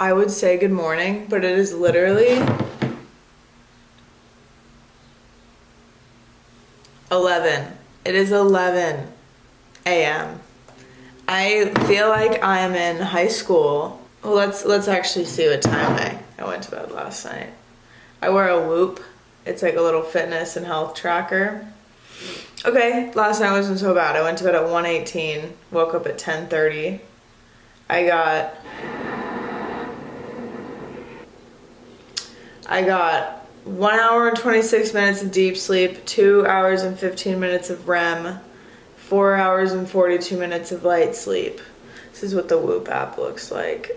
I would say good morning, but it is literally 11. It is 11 a.m. I feel like I'm in high school. Well, let's actually see what time I went to bed last night. I wear a Whoop. It's like a little fitness and health tracker. Okay, last night wasn't so bad. I went to bed at 1:18, woke up at 10:30. I got 1 hour and 26 minutes of deep sleep, 2 hours and 15 minutes of REM, 4 hours and 42 minutes of light sleep. This is what the Whoop app looks like.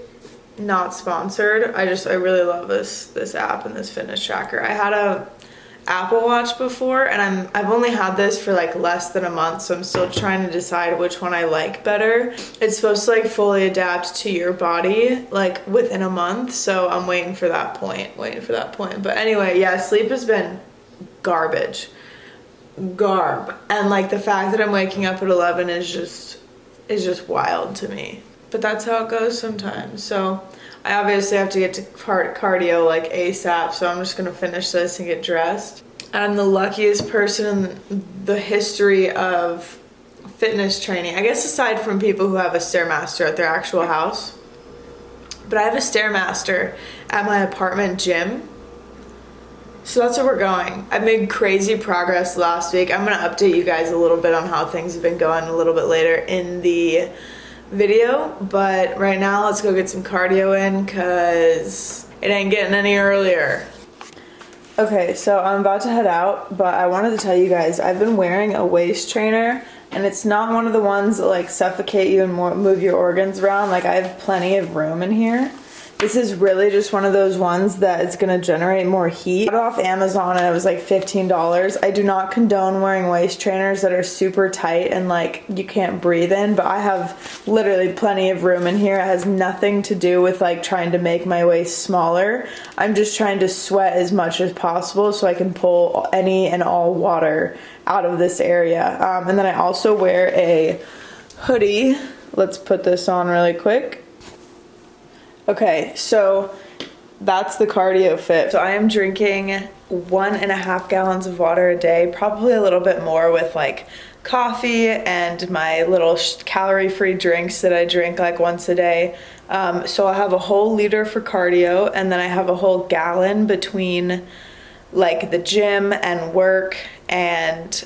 Not sponsored. I really love this app and this fitness tracker. I had a Apple Watch before, and I've only had this for like less than a month, so I'm still trying to decide which one I like better. It's supposed to like fully adapt to your body like within a month, so I'm waiting for that point. But anyway, yeah, sleep has been garbage. And like the fact that I'm waking up at 11 is just wild to me. But that's how it goes sometimes. So I obviously have to get to cardio like ASAP, so I'm just gonna finish this and get dressed. I'm the luckiest person in the history of fitness training, I guess, aside from people who have a Stairmaster at their actual house. But I have a Stairmaster at my apartment gym. So that's where we're going. I made crazy progress last week. I'm gonna update you guys a little bit on how things have been going a little bit later in the video, but right now let's go get some cardio in because it ain't getting any earlier. Okay, so I'm about to head out, but I wanted to tell you guys I've been wearing a waist trainer, and it's not one of the ones that like suffocate you and move your organs around. Like, I have plenty of room in here. This is really just one of those ones that it's gonna generate more heat. I got it off Amazon and it was like $15. I do not condone wearing waist trainers that are super tight and like you can't breathe in, but I have literally plenty of room in here. It has nothing to do with like trying to make my waist smaller. I'm just trying to sweat as much as possible so I can pull any and all water out of this area. And then I also wear a hoodie. Let's put this on really quick. Okay, so that's the cardio fit. So I am drinking 1.5 gallons of water a day, probably a little bit more with like coffee and my little calorie-free drinks that I drink like once a day. So I have a whole liter for cardio, and then I have a whole gallon between like the gym and work and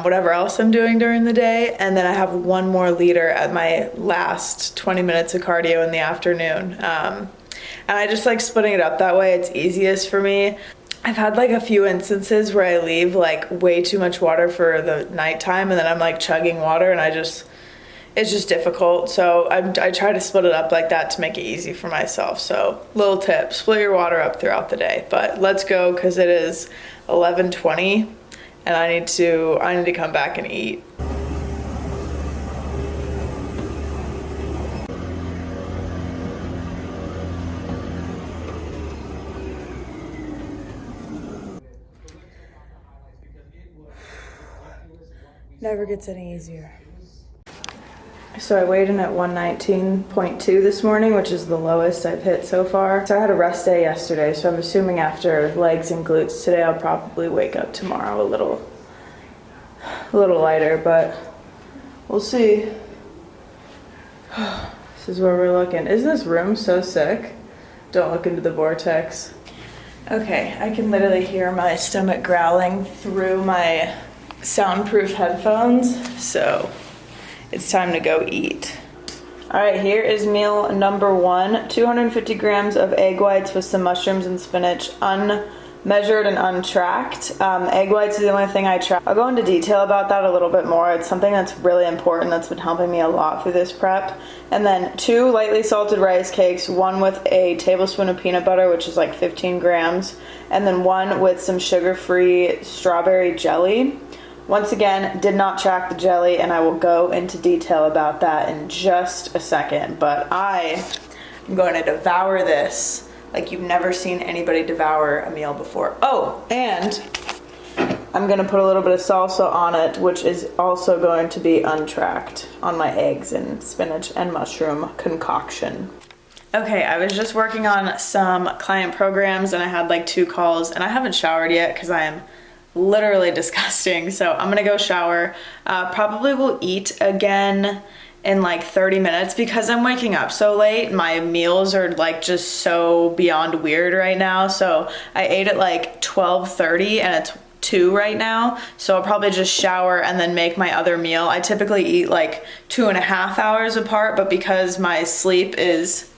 whatever else I'm doing during the day, and then I have 1 more liter at my last 20 minutes of cardio in the afternoon. And I just like splitting it up that way. It's easiest for me. I've had like a few instances where I leave like way too much water for the nighttime, and then I'm like chugging water, and it's just difficult. So I try to split it up like that to make it easy for myself. So little tip, split your water up throughout the day. But let's go, because it is 11:20 and I need to come back and eat. Never gets any easier. So I weighed in at 119.2 this morning, which is the lowest I've hit so far. So I had a rest day yesterday, so I'm assuming after legs and glutes today, I'll probably wake up tomorrow a little lighter, but we'll see. This is where we're looking. Isn't this room so sick? Don't look into the vortex. Okay, I can literally hear my stomach growling through my soundproof headphones, so it's time to go eat. All right, here is meal number 1. 250 grams of egg whites with some mushrooms and spinach, unmeasured and untracked. Egg whites is the only thing I track. I'll go into detail about that a little bit more. It's something that's really important that's been helping me a lot through this prep. And then 2 lightly salted rice cakes, 1 with a tablespoon of peanut butter, which is like 15 grams, and then 1 with some sugar-free strawberry jelly. Once again, did not track the jelly, and I will go into detail about that in just a second, but I am going to devour this like you've never seen anybody devour a meal before. Oh, and I'm going to put a little bit of salsa on it, which is also going to be untracked on my eggs and spinach and mushroom concoction. Okay, I was just working on some client programs and I had like 2 calls and I haven't showered yet because I am literally disgusting. So I'm gonna go shower. Probably will eat again in like 30 minutes because I'm waking up so late. My meals are like just so beyond weird right now. So I ate at like 12:30 and it's 2 right now. So I'll probably just shower and then make my other meal. I typically eat like 2.5 hours apart, but because my sleep is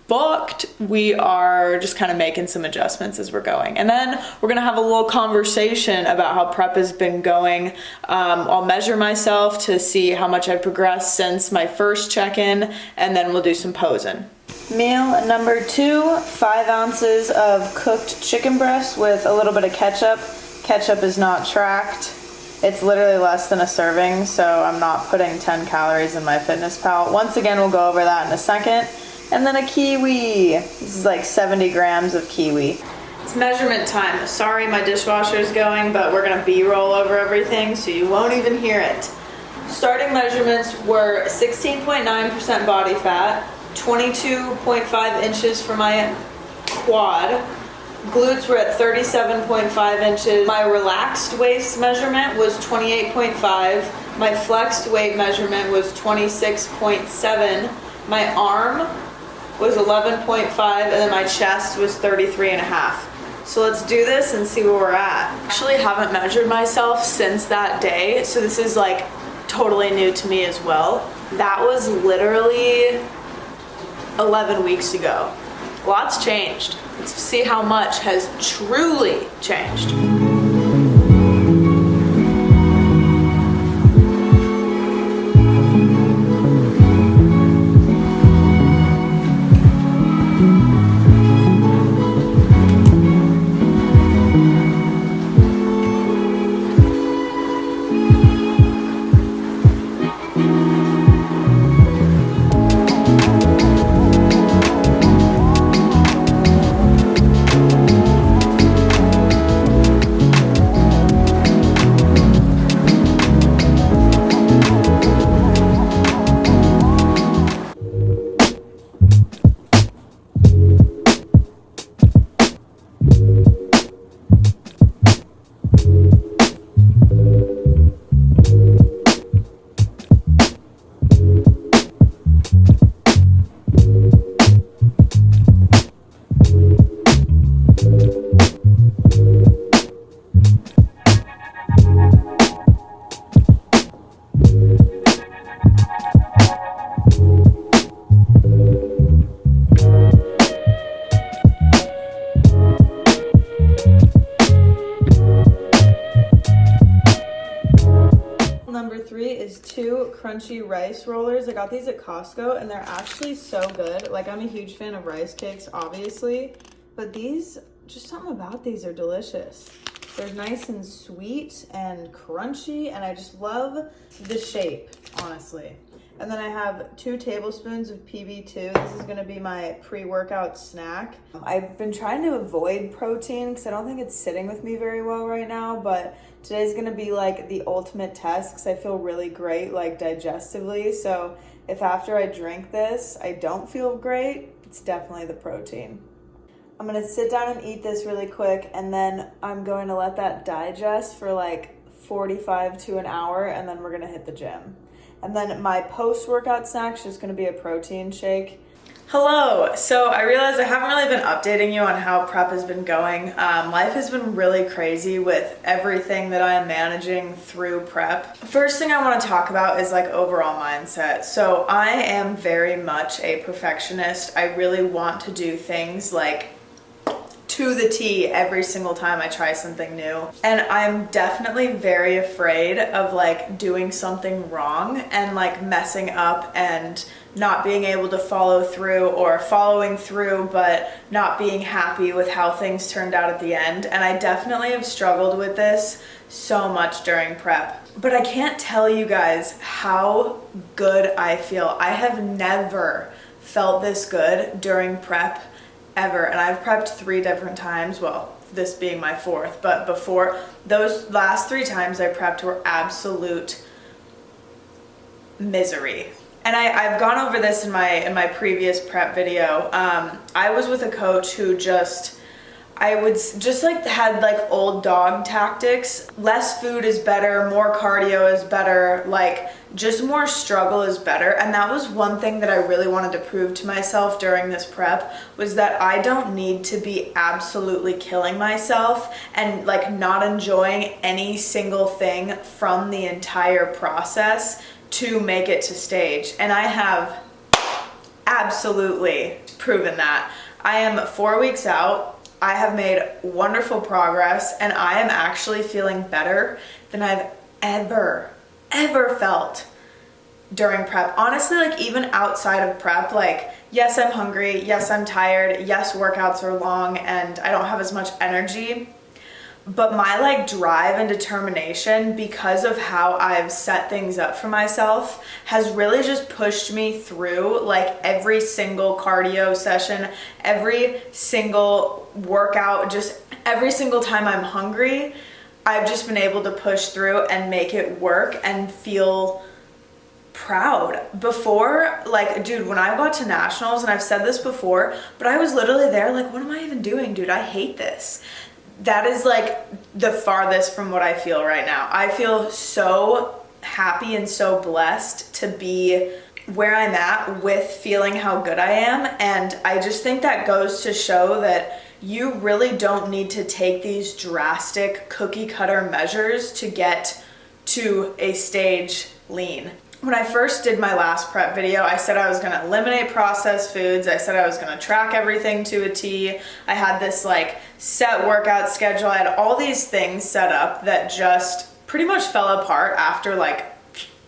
booked, we are just kind of making some adjustments as we're going. And then we're gonna have a little conversation about how prep has been going. I'll measure myself to see how much I've progressed since my first check-in, and then we'll do some posing. Meal number 2, 5 ounces of cooked chicken breast with a little bit of ketchup. Ketchup is not tracked. It's literally less than a serving, so I'm not putting 10 calories in my FitnessPal. Once again, we'll go over that in a second. And then a kiwi. This is like 70 grams of kiwi. It's measurement time. Sorry my dishwasher is going, but we're gonna B-roll over everything so you won't even hear it. Starting measurements were 16.9% body fat, 22.5 inches for my quad. Glutes were at 37.5 inches. My relaxed waist measurement was 28.5. My flexed weight measurement was 26.7. My arm was 11.5, and then my chest was 33.5. So let's do this and see where we're at. I actually haven't measured myself since that day, so this is like totally new to me as well. That was literally 11 weeks ago. Lots changed. Let's see how much has truly changed. Number 3 is 2 crunchy rice rollers. I got these at Costco and they're actually so good. Like, I'm a huge fan of rice cakes, obviously, but these, just something about these are delicious. They're nice and sweet and crunchy, and I just love the shape, honestly. And then I have 2 tablespoons of PB2. This is gonna be my pre-workout snack. I've been trying to avoid protein because I don't think it's sitting with me very well right now, but today's gonna be like the ultimate test because I feel really great, like digestively. So if after I drink this, I don't feel great, it's definitely the protein. I'm gonna sit down and eat this really quick, and then I'm going to let that digest for like 45 to an hour, and then we're gonna hit the gym. And then my post-workout snack is just gonna be a protein shake. Hello, so I realized I haven't really been updating you on how prep has been going. Life has been really crazy with everything that I am managing through prep. First thing I want to talk about is like overall mindset. So I am very much a perfectionist. I really want to do things like to the T every single time I try something new. And I'm definitely very afraid of like doing something wrong and like messing up and not being able to follow through, or following through but not being happy with how things turned out at the end. And I definitely have struggled with this so much during prep. But I can't tell you guys how good I feel. I have never felt this good during prep ever, and I've prepped 3 different times, well, this being my 4th, but before those last 3 times I prepped were absolute misery. And I've gone over this in my previous prep video. I was with a coach who I would just like had like old dog tactics. Less food is better, more cardio is better, like just more struggle is better. And that was one thing that I really wanted to prove to myself during this prep, was that I don't need to be absolutely killing myself and like not enjoying any single thing from the entire process to make it to stage. And I have absolutely proven that. I am 4 weeks out. I have made wonderful progress, and I am actually feeling better than I've ever felt during prep. Honestly, like even outside of prep, like yes, I'm hungry, yes, I'm tired, yes, workouts are long and I don't have as much energy, but my like drive and determination, because of how I've set things up for myself, has really just pushed me through like every single cardio session, every single workout, just every single time I'm hungry, I've just been able to push through and make it work and feel proud. Before, like, dude, when I got to nationals, and I've said this before, but I was literally there like, what am I even doing, dude? I hate this. That is like the farthest from what I feel right now. I feel so happy and so blessed to be where I'm at with feeling how good I am. And I just think that goes to show that you really don't need to take these drastic cookie cutter measures to get to a stage lean. When I first did my last prep video, I said I was gonna eliminate processed foods. I said I was gonna track everything to a T. I had this like set workout schedule. I had all these things set up that just pretty much fell apart after like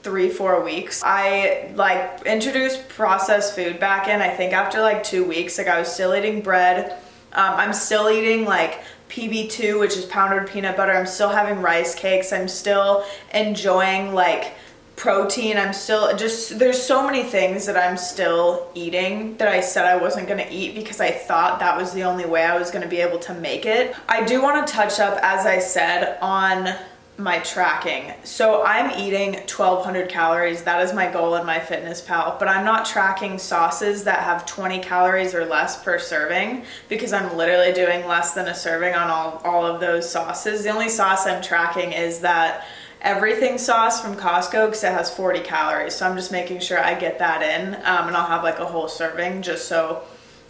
3-4 weeks. I like introduced processed food back in, I think after like 2 weeks. Like I was still eating bread. I'm still eating like PB2, which is powdered peanut butter. I'm still having rice cakes. I'm still enjoying like protein. I'm still just, there's so many things that I'm still eating that I said I wasn't going to eat because I thought that was the only way I was going to be able to make it. I do want to touch up, as I said, on my tracking. So I'm eating 1,200 calories. That is my goal in my Fitness Pal, but I'm not tracking sauces that have 20 calories or less per serving, because I'm literally doing less than a serving on all of those sauces. The only sauce I'm tracking is that everything sauce from Costco, because it has 40 calories. So I'm just making sure I get that in, and I'll have like a whole serving just so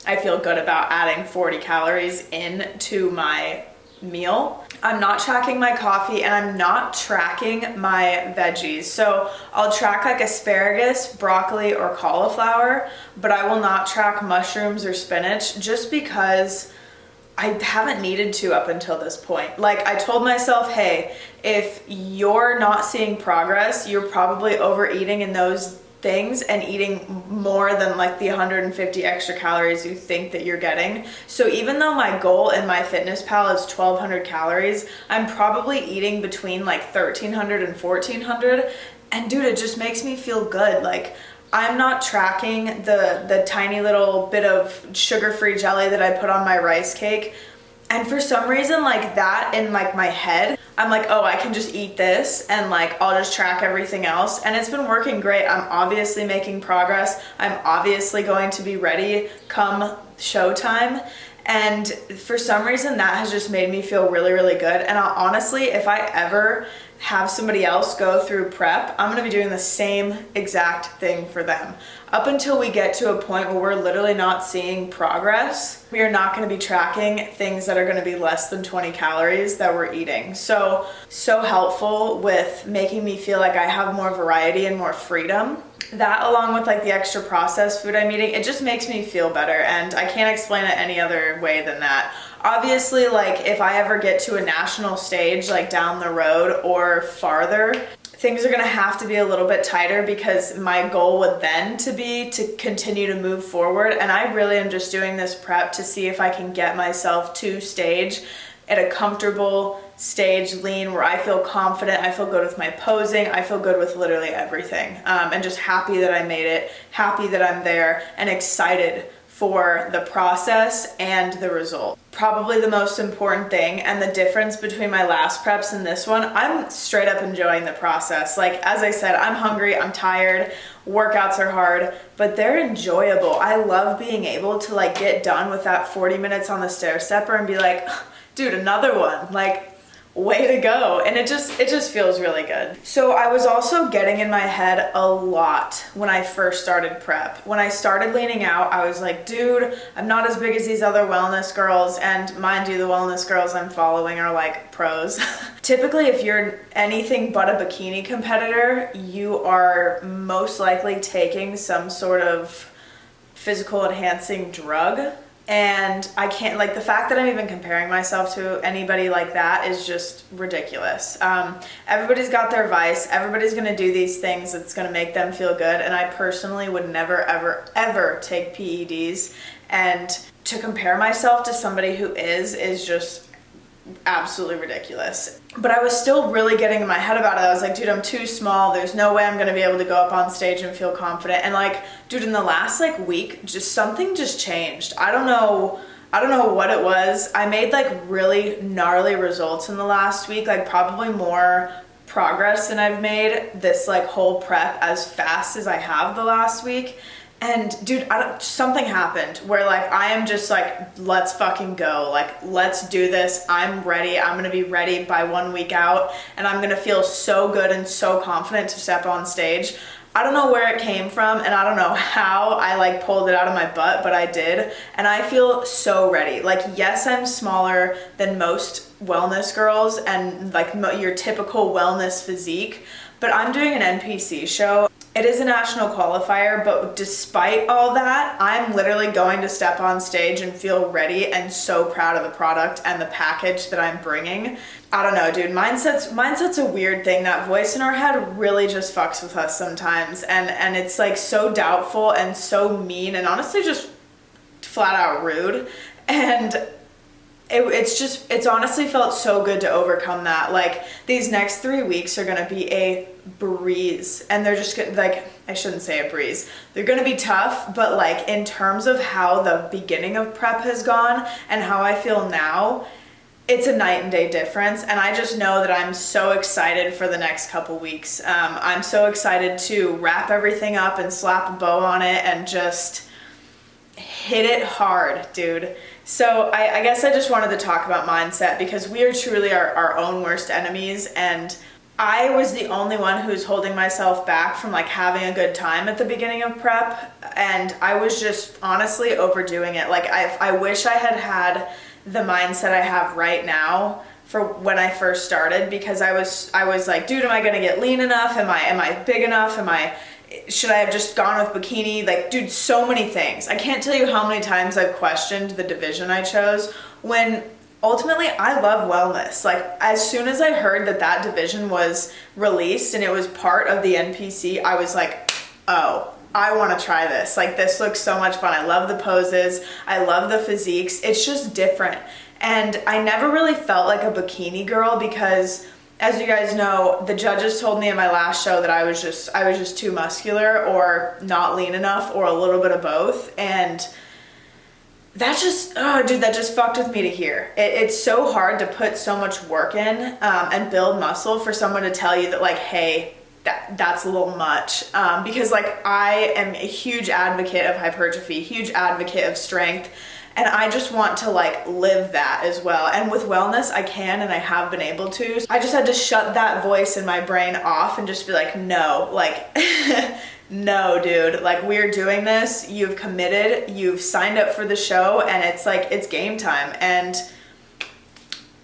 I feel good about adding 40 calories into my meal. I'm not tracking my coffee, and I'm not tracking my veggies. So I'll track like asparagus, broccoli, or cauliflower, but I will not track mushrooms or spinach, just because I haven't needed to up until this point. Like I told myself, hey, if you're not seeing progress, you're probably overeating in those things and eating more than like the 150 extra calories you think that you're getting. So even though my goal in my Fitness Pal is 1,200 calories, I'm probably eating between like 1,300 and 1,400. And dude, it just makes me feel good. Like I'm not tracking the tiny little bit of sugar-free jelly that I put on my rice cake. And for some reason, like that in like my head, I'm like, oh, I can just eat this and like I'll just track everything else. And it's been working great. I'm obviously making progress. I'm obviously going to be ready come showtime. And for some reason, that has just made me feel really, really good. And honestly, if I ever have somebody else go through prep, I'm gonna be doing the same exact thing for them. Up until we get to a point where we're literally not seeing progress, we are not gonna be tracking things that are gonna be less than 20 calories that we're eating. So helpful with making me feel like I have more variety and more freedom. That, along with like the extra processed food I'm eating, it just makes me feel better, and I can't explain it any other way than that. Obviously, like if I ever get to a national stage like down the road or farther, things are gonna have to be a little bit tighter, because my goal would then to be to continue to move forward. And I really am just doing this prep to see if I can get myself to stage at a comfortable stage lean where I feel confident, I feel good with my posing, I feel good with literally everything, and just happy that I made it, happy that I'm there, and excited for the process and the result. Probably the most important thing, and the difference between my last preps and this one, I'm straight up enjoying the process. Like, as I said, I'm hungry, I'm tired, workouts are hard, but they're enjoyable. I love being able to like get done with that 40 minutes on the stair stepper and be like, dude, another one. Like, way to go. And it just feels really good. So I was also getting in my head a lot when I first started prep. When I started leaning out, I was like, dude, I'm not as big as these other wellness girls. And mind you, the wellness girls I'm following are like pros. Typically, if you're anything but a bikini competitor, you are most likely taking some sort of physical enhancing drug. And I can't, like, the fact that I'm even comparing myself to anybody like that is just ridiculous. Everybody's got their vice. Everybody's going to do these things that's going to make them feel good. And I personally would never, ever, ever take PEDs. And to compare myself to somebody who is just absolutely ridiculous. But I was still really getting in my head about it. I was like, dude, I'm too small. There's no way I'm gonna be able to go up on stage and feel confident. And like, dude, in the last like week, just something just changed. I don't know what it was. I made like really gnarly results in the last week, like probably more progress than I've made this like whole prep as fast as I have the last week. And dude, something happened where like I am just like, let's fucking go. Like, let's do this. I'm ready. I'm gonna be ready by 1 week out, and I'm gonna feel so good and so confident to step on stage. I don't know where it came from, and I don't know how I like pulled it out of my butt, but I did. And I feel so ready. Like, yes, I'm smaller than most wellness girls and like your typical wellness physique, but I'm doing an NPC show. It is a national qualifier, but despite all that, I'm literally going to step on stage and feel ready and so proud of the product and the package that I'm bringing. I don't know, dude, mindset's a weird thing. That voice in our head really just fucks with us sometimes, and it's like so doubtful and so mean and honestly just flat out rude. And it's honestly felt so good to overcome that. Like, these next 3 weeks are gonna be a breeze, and they're just gonna, like, I shouldn't say a breeze. They're gonna be tough, but like in terms of how the beginning of prep has gone and how I feel now, it's a night and day difference. And I just know that I'm so excited for the next couple weeks. I'm so excited to wrap everything up and slap a bow on it and just hit it hard, dude. So I guess I just wanted to talk about mindset, because we are truly our own worst enemies, and I was the only one who's holding myself back from like having a good time at the beginning of prep, and I was just honestly overdoing it. Like, I wish I had the mindset I have right now for when I first started, because I was like, dude, am I gonna get lean enough? Am I big enough? Should I have just gone with bikini? Like, dude, so many things. I can't tell you how many times I've questioned the division I chose, when ultimately I love wellness. Like, as soon as I heard that division was released and it was part of the NPC, I was like, oh, I want to try this. Like, this looks so much fun. I love the poses. I love the physiques. It's just different. And I never really felt like a bikini girl, because as you guys know, the judges told me in my last show that I was just too muscular or not lean enough or a little bit of both. And that just, oh dude, that just fucked with me to hear. It's so hard to put so much work in and build muscle for someone to tell you that like, hey, that's a little much. Because like, I am a huge advocate of hypertrophy, huge advocate of strength. And I just want to like live that as well. And with wellness, I can, and I have been able to. I just had to shut that voice in my brain off and just be like, no, like, no, dude, like, we're doing this. You've committed, you've signed up for the show, and it's like, it's game time. And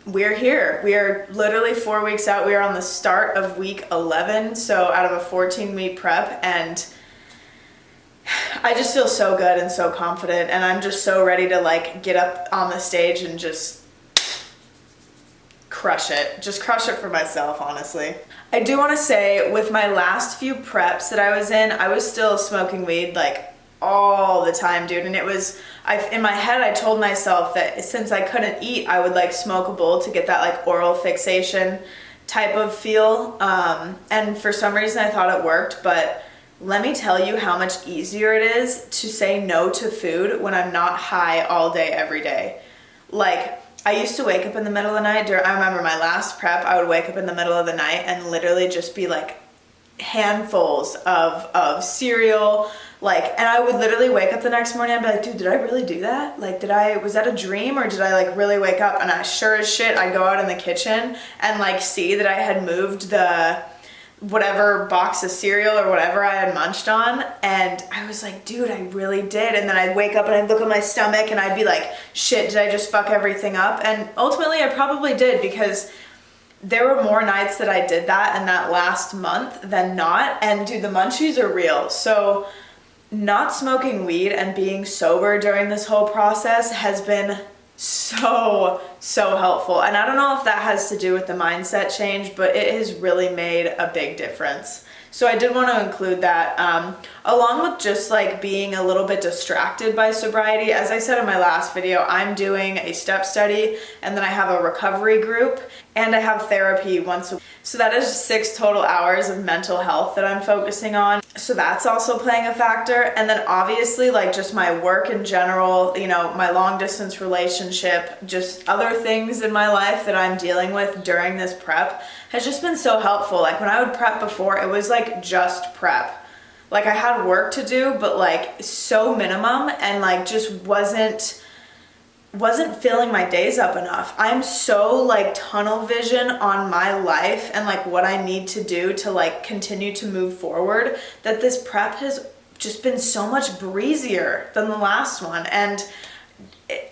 we're here. We are literally 4 weeks out. We are on the start of week 11. So out of a 14-week prep, and I just feel so good and so confident, and I'm just so ready to like get up on the stage and just crush it. Just crush it for myself, honestly. I do want to say, with my last few preps that I was still smoking weed like all the time, dude. And it was, in my head, I told myself that since I couldn't eat, I would like smoke a bowl to get that like oral fixation type of feel. And for some reason I thought it worked, but let me tell you how much easier it is to say no to food when I'm not high all day, every day. Like, I used to wake up in the middle of the night. I remember my last prep, I would wake up in the middle of the night and literally just be like handfuls of cereal. Like, and I would literally wake up the next morning and be like, dude, did I really do that? Like, was that a dream, or did I like really wake up? And I sure as shit, I'd go out in the kitchen and like see that I had moved the whatever box of cereal or whatever I had munched on, and I was like, dude, I really did. And then I'd wake up and I'd look at my stomach and I'd be like, shit, did I just fuck everything up? And ultimately I probably did, because there were more nights that I did that in that last month than not. And dude, the munchies are real. So not smoking weed and being sober during this whole process has been so helpful. And I don't know if that has to do with the mindset change, but it has really made a big difference. So I did want to include that, along with just like being a little bit distracted by sobriety. As I said in my last video, I'm doing a step study, and then I have a recovery group, and I have therapy once a week. So that is 6 total hours of mental health that I'm focusing on. So that's also playing a factor. And then obviously like just my work in general, you know, my long distance relationship, just other things in my life that I'm dealing with during this prep has just been so helpful. Like when I would prep before, it was like just prep. Like I had work to do, but like so minimum, and like just wasn't filling my days up enough. I'm so like tunnel vision on my life and like what I need to do to like continue to move forward, that this prep has just been so much breezier than the last one. And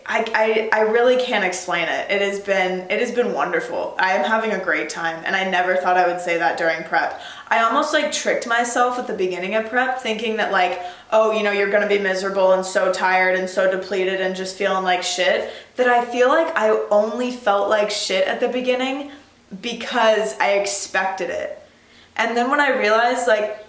I really can't explain it. It has been wonderful. I am having a great time, and I never thought I would say that during prep. I almost like tricked myself at the beginning of prep, thinking that like, oh, you know, you're gonna be miserable and so tired and so depleted and just feeling like shit, that I feel like I only felt like shit at the beginning because I expected it. And then when I realized like,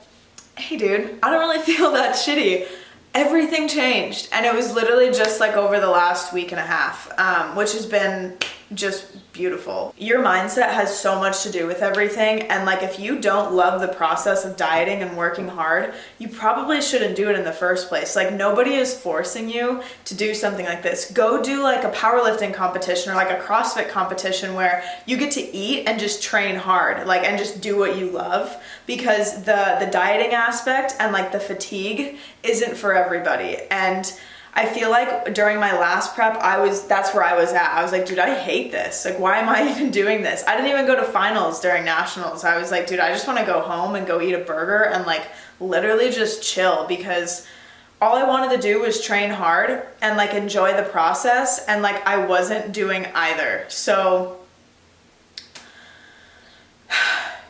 hey dude, I don't really feel that shitty, everything changed. And it was literally just like over the last week and a half, which has been just beautiful. Your mindset has so much to do with everything. And like, if you don't love the process of dieting and working hard, you probably shouldn't do it in the first place. Like nobody is forcing you to do something like this. Go do like a powerlifting competition or like a CrossFit competition where you get to eat and just train hard, like, and just do what you love, because the dieting aspect and like the fatigue isn't for everybody. And I feel like during my last prep, that's where I was at. I was like, dude, I hate this. Like, why am I even doing this? I didn't even go to finals during nationals. I was like, dude, I just want to go home and go eat a burger and like literally just chill, because all I wanted to do was train hard and like enjoy the process. And like, I wasn't doing either. So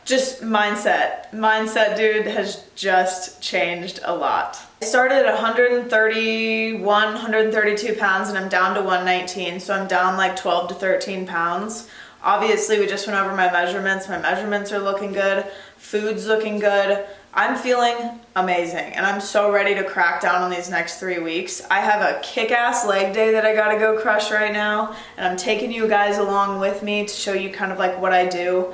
just mindset, dude, has just changed a lot. I started at 131, 132 pounds, and I'm down to 119. So I'm down like 12 to 13 pounds. Obviously, we just went over my measurements. My measurements are looking good. Food's looking good. I'm feeling amazing, and I'm so ready to crack down on these next 3 weeks. I have a kick-ass leg day that I gotta go crush right now, and I'm taking you guys along with me to show you kind of like what I do.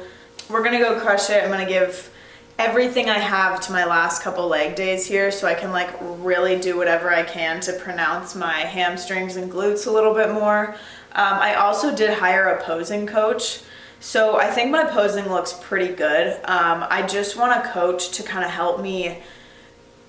We're gonna go crush it. I'm gonna give everything I have to my last couple leg days here, so I can like really do whatever I can to pronounce my hamstrings and glutes a little bit more. I also did hire a posing coach, so I think my posing looks pretty good. I just want a coach to kind of help me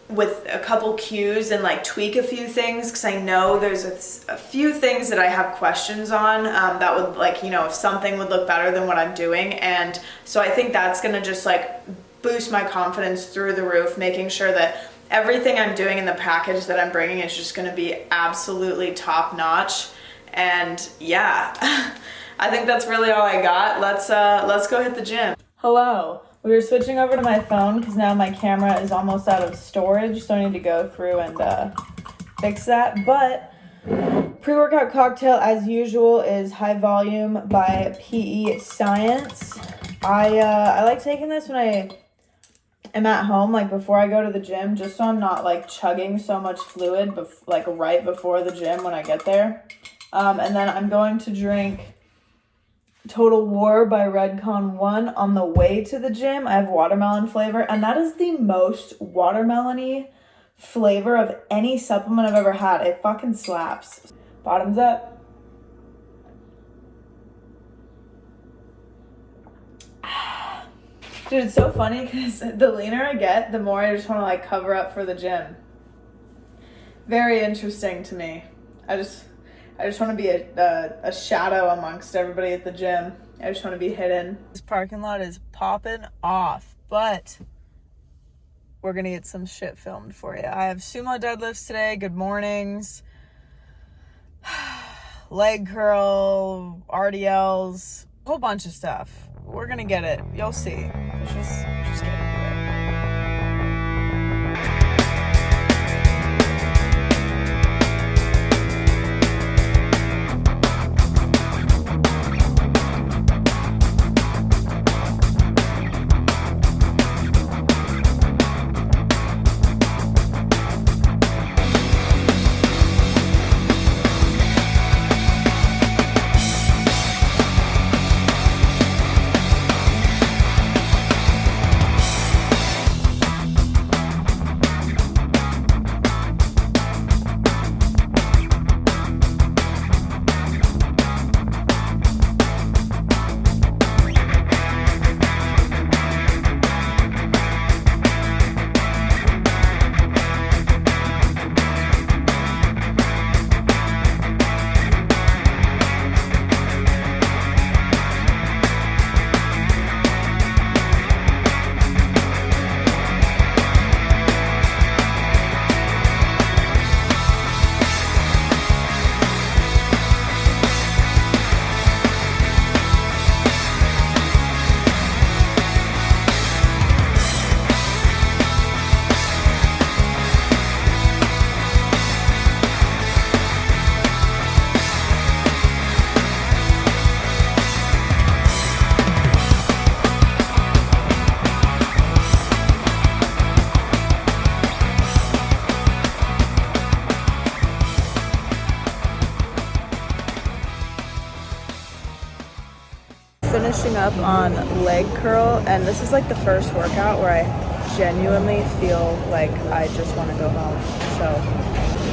with a couple cues and like tweak a few things, because I know there's a few things that I have questions on that would, like, you know, if something would look better than what I'm doing. And so I think that's gonna just like boost my confidence through the roof, making sure that everything I'm doing in the package that I'm bringing is just gonna be absolutely top notch. And yeah, I think that's really all I got. Let's go hit the gym. Hello. We were switching over to my phone because now my camera is almost out of storage, so I need to go through and fix that. But pre-workout cocktail, as usual, is High Volume by PE Science. I like taking this when I am at home, like before I go to the gym, just so I'm not like chugging so much fluid like right before the gym when I get there. And then I'm going to drink Total War by Redcon 1 on the way to the gym. I have watermelon flavor, and that is the most watermelon-y flavor of any supplement I've ever had. It fucking slaps. Bottoms up. Dude, it's so funny because the leaner I get, the more I just want to like cover up for the gym. Very interesting to me. I just want to be a shadow amongst everybody at the gym. I just want to be hidden. This parking lot is popping off, but we're going to get some shit filmed for you. I have sumo deadlifts today, good mornings, leg curl, RDLs, a whole bunch of stuff. We're going to get it. You'll see. Just get into it. Finishing up on leg curl, and this is like the first workout where I genuinely feel like I just want to go home. So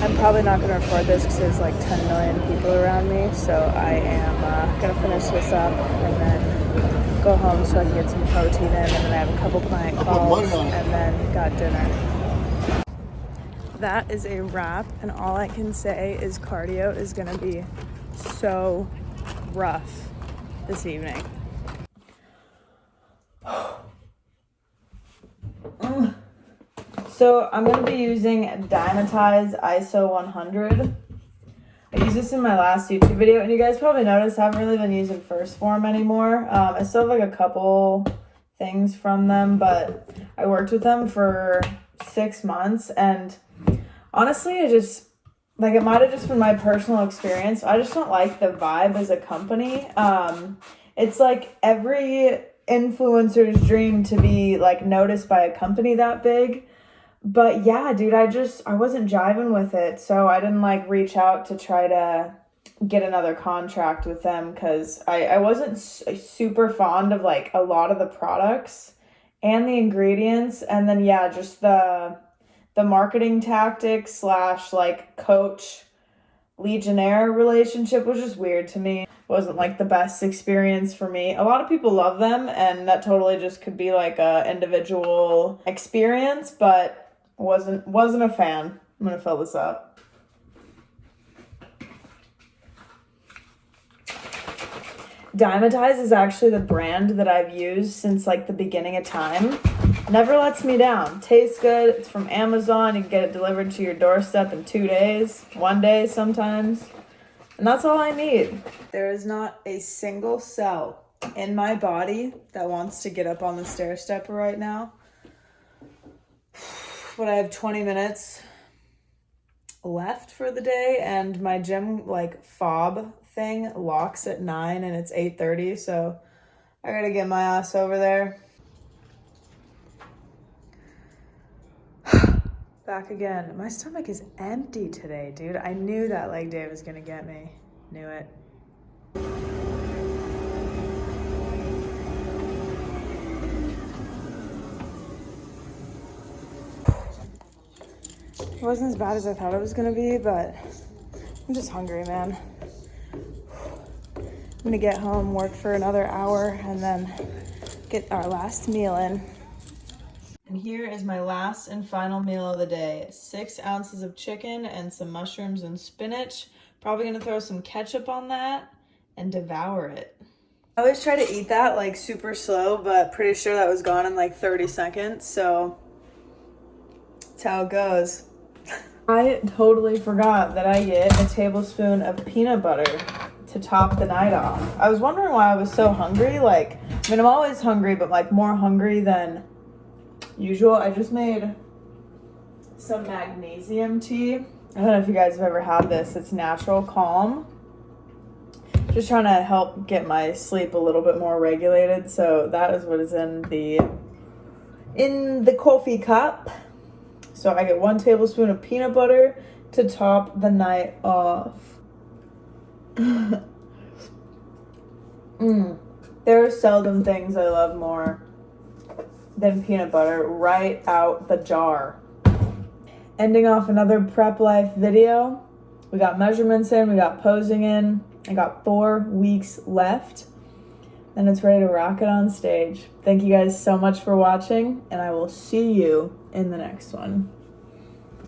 I'm probably not going to record this because there's like 10 million people around me. So I am going to finish this up and then go home so I can get some protein in, and then I have a couple client calls and then got dinner. That is a wrap, and all I can say is cardio is going to be so rough this evening. So I'm going to be using Dymatize ISO 100. I used this in my last YouTube video, and you guys probably noticed I haven't really been using First Form anymore. I still have like a couple things from them, but I worked with them for 6 months, and honestly, I just, like, it might have just been my personal experience. I just don't like the vibe as a company. It's like every influencer's dream to be like noticed by a company that big. But yeah, dude, I wasn't jiving with it. So I didn't like reach out to try to get another contract with them because I wasn't super fond of like a lot of the products and the ingredients. And then, yeah, just the marketing tactics / like coach legionnaire relationship was just weird to me. It wasn't like the best experience for me. A lot of people love them, and that totally just could be like a individual experience, but wasn't a fan. I'm gonna fill this up. Dymatize is actually the brand that I've used since like the beginning of time. Never lets me down. Tastes good. It's from Amazon. You can get it delivered to your doorstep in 2 days, 1 day sometimes. And that's all I need. There is not a single cell in my body that wants to get up on the stair stepper right now. But I have 20 minutes left for the day, and my gym like fob thing locks at 9 and it's 8:30, so I gotta get my ass over there. Back again. My stomach is empty today, dude. I knew that leg day was gonna get me. Knew it. It wasn't as bad as I thought it was gonna be, but I'm just hungry, man. I'm gonna get home, work for another hour, and then get our last meal in. And here is my last and final meal of the day. 6 ounces of chicken and some mushrooms and spinach. Probably gonna throw some ketchup on that and devour it. I always try to eat that like super slow, but pretty sure that was gone in like 30 seconds, so that's how it goes. I totally forgot that I get a tablespoon of peanut butter to top the night off. I was wondering why I was so hungry. Like, I mean, I'm always hungry, but like more hungry than usual. I just made some magnesium tea. I don't know if you guys have ever had this. It's natural calm. Just trying to help get my sleep a little bit more regulated. So that is what is in the coffee cup. So I get 1 tablespoon of peanut butter to top the night off. There are seldom things I love more than peanut butter right out the jar. Ending off another prep life video. We got measurements in, we got posing in. I got 4 weeks left and it's ready to rock it on stage. Thank you guys so much for watching, and I will see you in the next one.